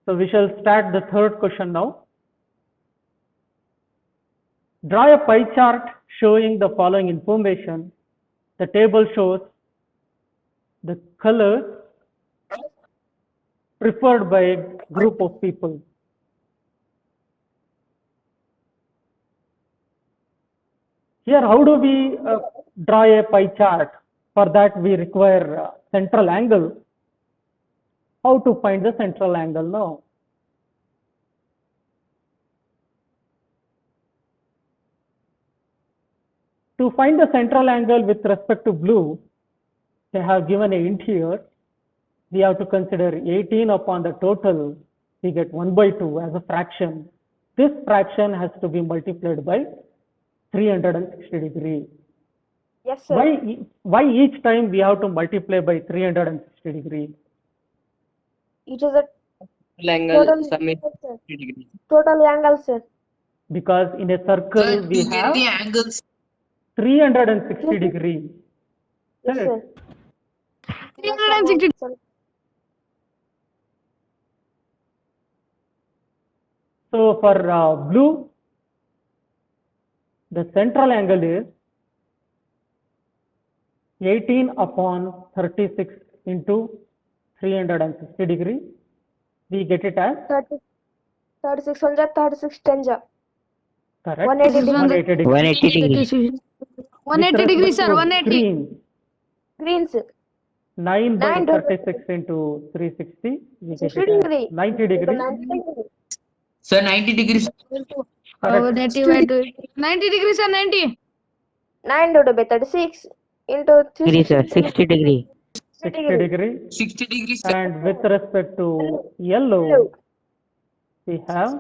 So we shall start the third question now. Draw a pie chart showing the following information. The table shows the colors preferred by a group of people. Here, how do we draw a pie chart? For that, we require central angle. How to find the central angle now? To find the central angle with respect to blue, they have given a hint here. We have to consider 18 upon the total. We get 1 by 2 as a fraction. This fraction has to be multiplied by 360 degree. Yes, sir. Why each time we have to multiply by 360 degree? It is a angle total, sum is sir. 60 degrees. Total angle, sir. Because in a circle Sir, we to get have the angles. 360 degree. Yes, Correct? sir. 360. So for blue, the central angle is 18 upon 36 into 360 degree. We get it as 36 36 10 correct 180 degree. 180 degree. 180 degrees, sir. 180. Green, Green, sir. 9 by 9 to 36 into 360. We get 60 it as degree. 90 degree. 90 degree. Sir, 90 degrees. Oh, that divide to 90 degrees, sir. 90. 9 divided by 36 into 360. 60 degree. 60 degree. 60 degrees, sir. And with respect to yellow, we have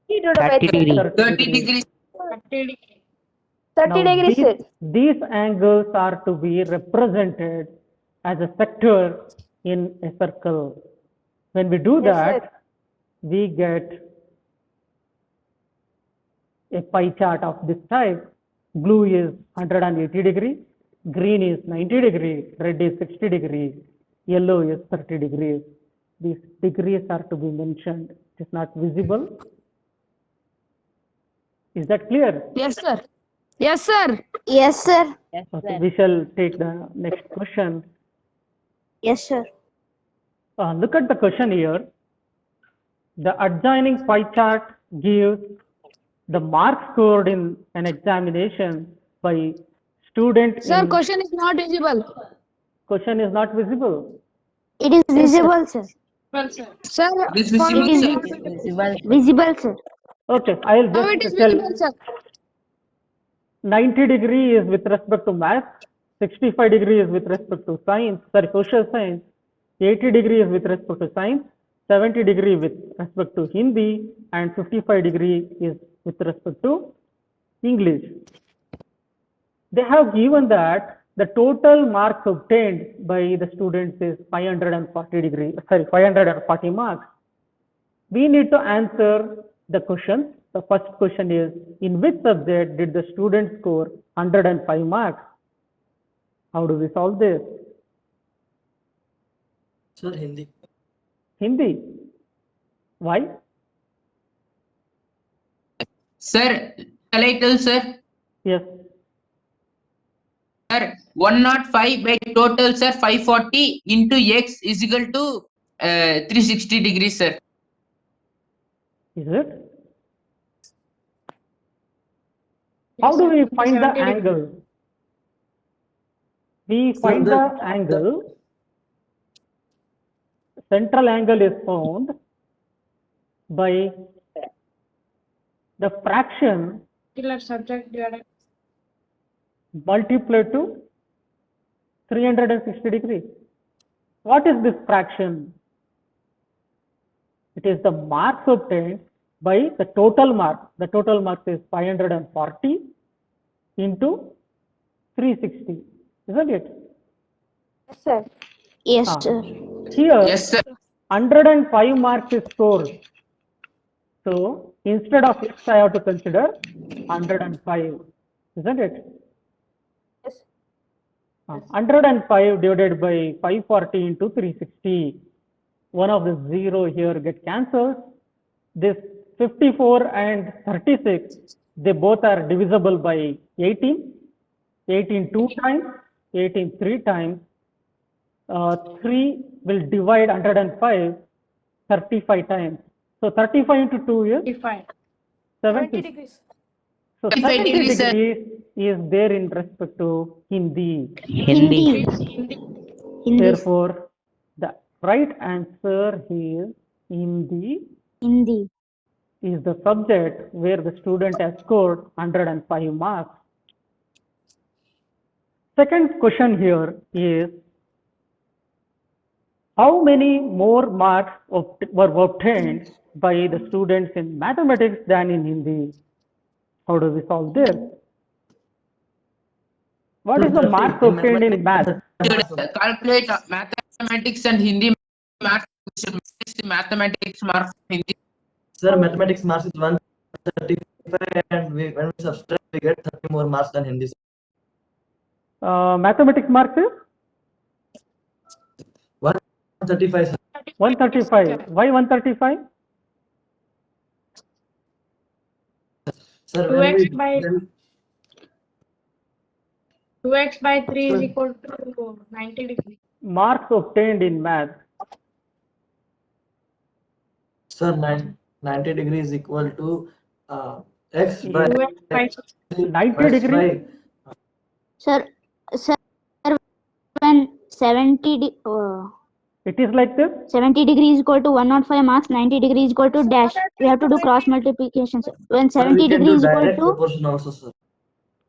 3 divided by 30 degree. 30 degrees. 30 Now, degrees, sir. these angles are to be represented as a sector in a circle. When we do Yes, that, we get a pie chart of this type. Blue is 180 degree, green is 90 degree, red is 60 degree, yellow is 30 degrees. These degrees are to be mentioned. It is not visible. Is that clear? Yes, sir. Yes, sir. Yes, sir. Okay, we shall take the next question. Yes, sir. Look at the question here. The adjoining pie chart gives the marks scored in an examination by student. Sir, question is not visible. Question is not visible. It is visible, sir. Sir, It is for visible, me, sir. Visible, sir. Okay, I'll now it is just tell. visible, sir. 90 degree is with respect to math, 65 degree is with respect to science, social science, 80 degree is with respect to science, 70 degree with respect to Hindi, and 55 degree is with respect to English. They have given that the total marks obtained by the students is 540 marks. We need to answer the questions. The first question is, in which subject did the student score 105 marks? How do we solve this? Sir, Hindi. Hindi. Why? Sir, shall I tell, sir? Yes. Sir, 105 by total, sir, 540 into x is equal to 360 degrees, sir. Is it? How do we find the angle? We find the angle. Central angle is found by the fraction multiplied to 360 degrees. What is this fraction? It is the marks obtained by the total mark. The total mark is 540 into 360. Isn't it? Yes, sir. Yes, sir. Here, Yes, sir. 105 marks is scored. So instead of x, I have to consider 105. Isn't it? Yes. 105 divided by 540 into 360. one of the 0 here get cancelled. This 54 and 36, they both are divisible by 18. 18 2 times, 18 3 times. 3 will divide 105 35 times. So 35 into 2 is 55. 70 degrees. So 35 70 degrees, sir. degrees is there in respect to Hindi. Hindi. Therefore, the right answer is Hindi Hindi. is the subject where the student has scored 105 marks. Second question here is, how many more marks were obtained by the students in mathematics than in Hindi? How do we solve this? What is the marks obtained in math? Calculate mathematics and Hindi marks. Mathematics marks Hindi. Sir, mathematics marks is 135 and when we subtract we get 30 more marks than Hindi. Mathematics marks is 135, sir. 135. Why 135? Sir, 2x by when 2x by 3 is equal to 90 degrees. Marks obtained in math. sir 90 degrees is equal to x by 2x by 90 x degrees. by Sir, when It is like this. 70 degrees is equal to 105 marks, 90 degrees is equal to dash. We have to do cross multiplication. Sir. When sir, 70 we can degrees is do equal direct to proportion also, sir.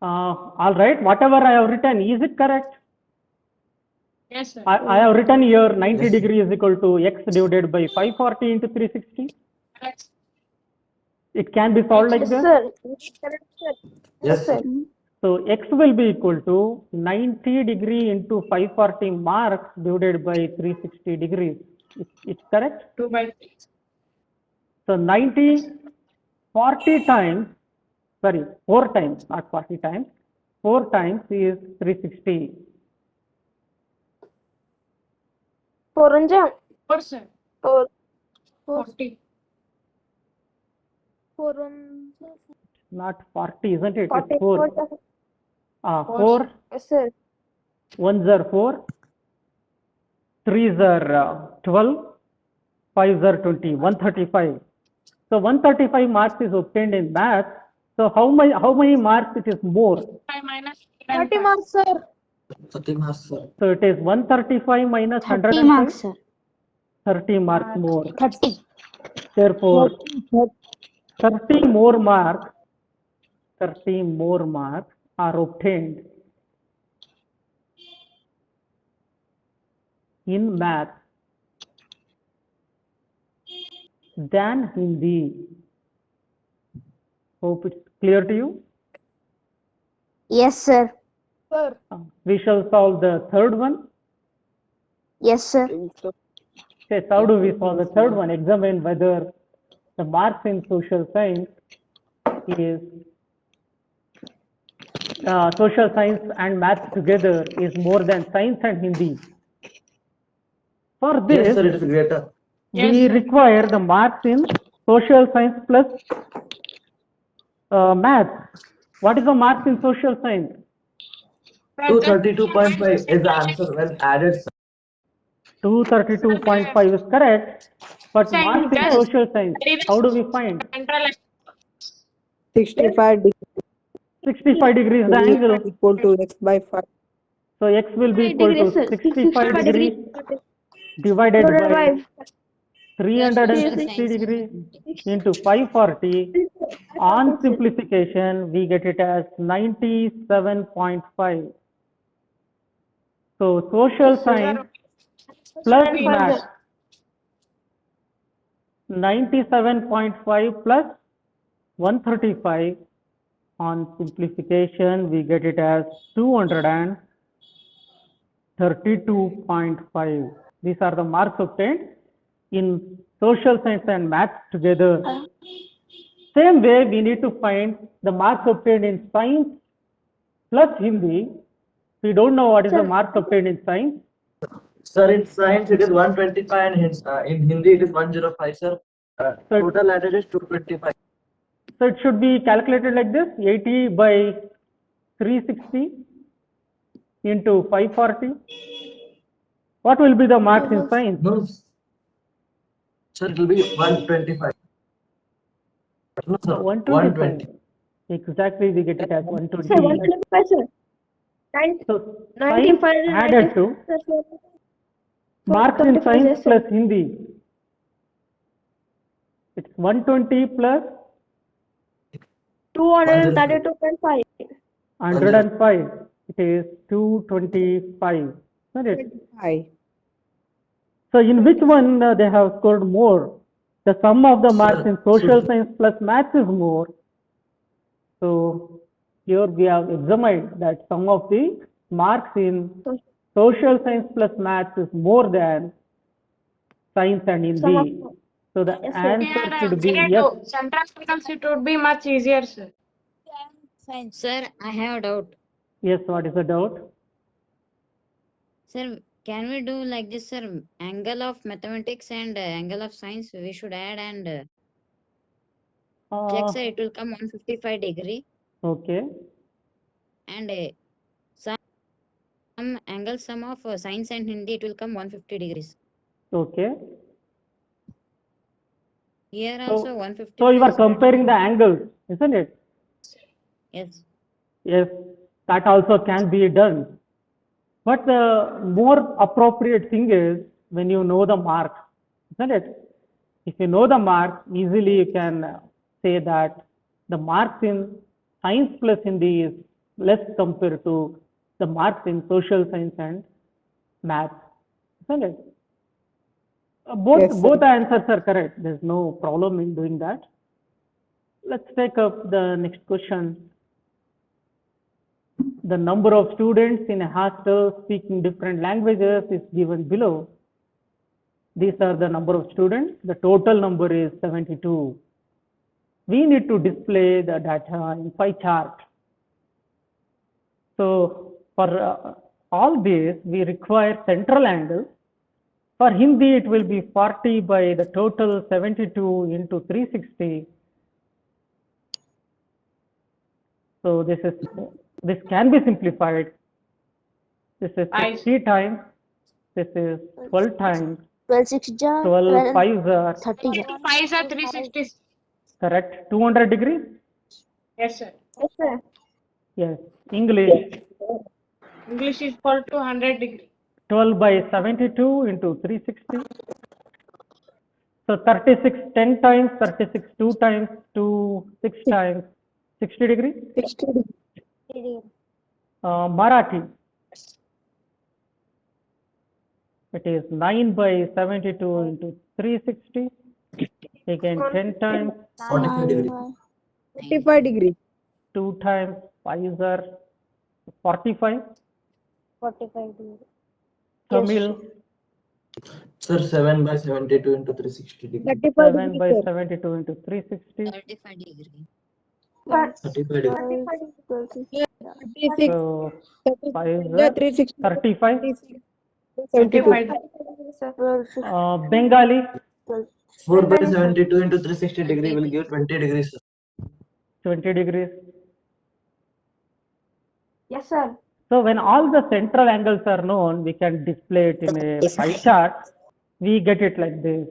All right. Whatever I have written, is it correct? yes, sir. I have written here 90 Yes. degree is equal to x divided by 540 into 360. It can be solved like Yes, this. sir. Correct, sir. Yes, sir. So x will be equal to 90 degree into 540 marks divided by 360 degrees. It's correct. 2 by 3. So 90, 40 times, sorry, 4 times, not 40 times, 4 times is 360. 4 and jam. 4, sir. 4. 40. 4 and Not 40, isn't it? 40. It's 4. 4, Yes, sir. 1s are 4, 3s are 12, 5s are 20, 135. So 135 marks is obtained in math. So how many marks it is more? 5 minus 30 marks, sir. 30 marks, sir. So it is 135 minus 30 marks, 105, sir. 30 marks more. 30. Therefore, 30 more marks are obtained in math than Hindi. Hope it's clear to you. Yes, sir. Sir. We shall solve the third one. Yes, sir. Okay, how do we solve the third one? Examine whether the marks in social science is social science and math together is more than science and Hindi. For Yes, this, sir, it is greater. we require the marks in social science plus math. What is the marks in social science? 232.5 is the answer when added, sir. 232.5 is correct. But Science, marks in yes. social science, how do we find? Central 65 65 degrees the angle. equal to x by 5. So x will be equal to 65 degrees divided by 360 degrees into 540. On simplification, we get it as 97.5. So social science plus math, 97.5 plus 135. On simplification, we get it as 232.5. These are the marks obtained in social science and math together. Same way, we need to find the marks obtained in science plus Hindi. We don't know what is the marks obtained in science. Sir, in science it is 125 and in Hindi it is 105, sir. Total added is 225. So it should be calculated like this: 80 by 360 into 540. What will be the marks in science? No, sir, it will be 125. No, sir, 120. Exactly, we get it as Sir, 120. 125, sir. So 95 science and added to 96, sir. marks in 125, science yes, sir. plus Hindi. It's 120 plus 232.5. 105. It is 225. Isn't it? So in which one they have scored more? The sum of the marks in social science plus maths is more. So here we have examined that sum of the marks in social science plus maths is more than science and Hindi. So the Yes, sir. answer should be yes. Central circles, it would be much easier, sir. Fine, sir. I have a doubt. Yes, what is the doubt? Sir, can we do like this, sir? Angle of mathematics and angle of science, we should add and check, sir. It will come 155 degree. Okay. And some angle sum of science and Hindi, it will come 150 degrees. Okay. Here So- also 150. So you are comparing the angles, isn't it? Yes. Yes, that also can be done. But the more appropriate thing is when you know the marks, isn't it? If you know the marks, easily you can say that the marks in science plus Hindi is less compared to the marks in social science and math, isn't it? Both answers are correct. There's no problem in doing that. Let's take up the next question. The number of students in a hostel speaking different languages is given below. These are the number of students. The total number is 72. We need to display the data in pie chart. So for all these, we require central angle. For Hindi, it will be 40 by the total 72 into 360. So this can be simplified. This is 60 times. This is 12 times. 12 6 jar, 12 5s are 30 jar. 5 are 360. correct. 200 degrees? Yes, sir. Yes, sir. Yes. English. English is equal to 100 degree. 12 by 72 into 360. So 36 10 times, 36 2 times, 2 6 times, 60 degrees. 60 degree. Marathi. It is 9 by 72 into 360. Again 10 times, 45 degree. 45 degree. 2 times, 5 are 45. 45 degree. Tamil, Sir, 7 by 72 into 360 degree. 35 7 by degree. 72 into 360. 35 degree. 35 degree. 36. So 5 Yeah, are 360. 35. 75. Bengali, 4 by 72 into 360 degree will give 20 degrees, sir. 20 degrees. Yes, sir. So when all the central angles are known, we can display it in a pie chart. We get it like this.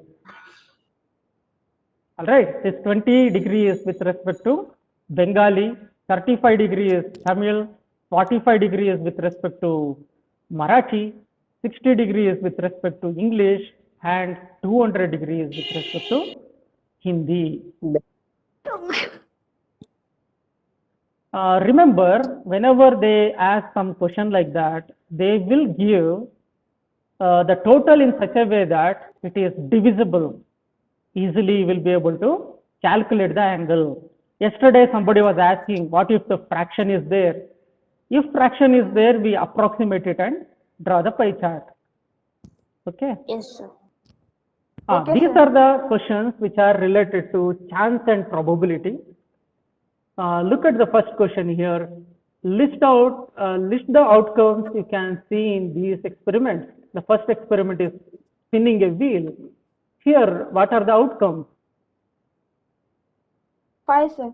All right, this 20 degrees with respect to Bengali, 35 degrees Tamil, 45 degrees with respect to Marathi, 60 degrees with respect to English, and 200 degrees with respect to Hindi. Remember, whenever they ask some question like that, they will give the total in such a way that it is divisible. Easily you will be able to calculate the angle. Yesterday somebody was asking, what if the fraction is there? If fraction is there, we approximate it and draw the pie chart. Okay. Yes, sir. These are the questions which are related to chance and probability. Look at the first question here. List the outcomes you can see in these experiments. The first experiment is spinning a wheel. Here, what are the outcomes? 5, sir.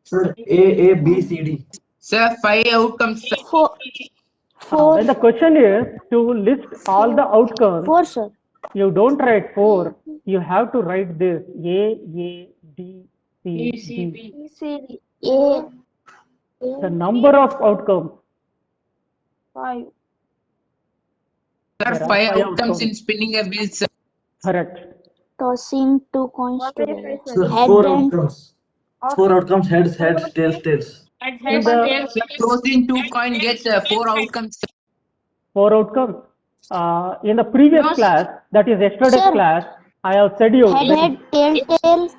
Sir, A, B, C, D. Sir, 5 outcomes, sir. 4. When the question is to list all the outcomes, 4, sir. you don't write 4. You have to write this A, D, C, D. B, C, D. A. The number of outcomes. 5. Sir, There are 5 five outcomes outcomes. in spinning a wheel, sir. Correct. Tossing 2 coins What will you together. say, Sir, sir? Head 4 and- outcomes. 4 outcomes, heads, tails, tails. In the Sir, tossing 2 coin gets 4 outcomes, sir. 4 outcomes. In the previous class, that is yesterday's Sir. class, I have said you Head, tail,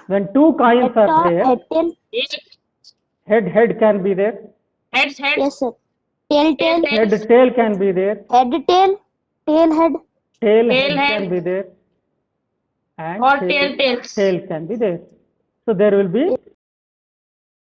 when 2 coins head, are there, head, tail. head can be there, Yes, sir. Tail, tail can be there, head, tail, head. head can be there, and tail can be there. So there will be